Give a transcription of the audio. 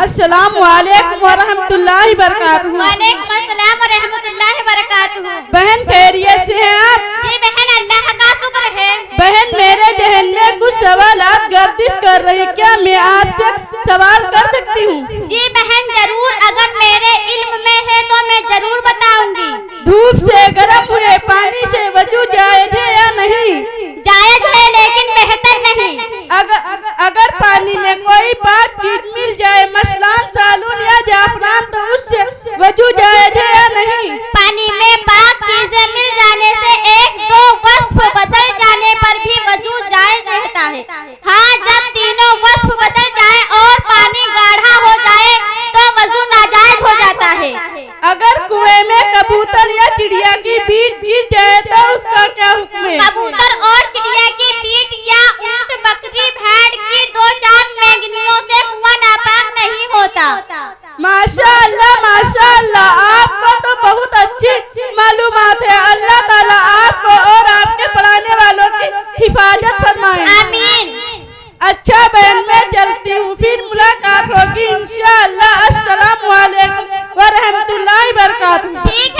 अस्सलामु अलैकुम व रहमतुल्लाहि बरकातुहू। वालेकुम अस्सलाम व रहमतुल्लाहि बरकातुहू। बहन खैरियत से हैं आप? जी बहन, अल्लाह का शुक्र है। बहन मेरे जहन में कुछ सवालात गर्दिश कर रही, क्या मैं आपसे सवाल कर सकती हूँ? जी बहन जरूर, अगर मेरे इल्म में है तो मैं जरूर बताऊंगी। धूप से गर्म हुए पानी से वजू जायज है या नहीं? जायज है लेकिन बेहतर नहीं। अगर पानी में कोई पाक चीज मिल जाए, मसलन साबुन या जाफरान, तो उससे वजू जायज है या नहीं? पानी में पाक चीजें मिल जाने से एक दो वस्फ बदल जाने पर भी वजू जायज रहता है। हाँ, जब तीनों वस्फ बदल जाए और पानी गाढ़ा हो जाए तो वजू नाजायज हो जाता है। अगर कुएं में कबूतर या चिड़िया की बीट गिर जाए तो उसका क्या हुक्म है? कबूतर और चिड़िया की बीट या ऊंट, बकरी, भेड़ की 2-4 मेंगनियों से कुआं नापाक नहीं होता। माशाअल्लाह, आपको तो बहुत अच्छी मालूमात है। अल्लाह ताला आपको और आपके पढ़ाने वालों की हिफाजत फरमाए। आमीन। अच्छा बहन, मैं चलती हूँ, फिर मुलाकात होगी इंशाअल्लाह। अस्सलामु अलैकुम व रहमतुल्लाहि बरकातुहू। ठीक है।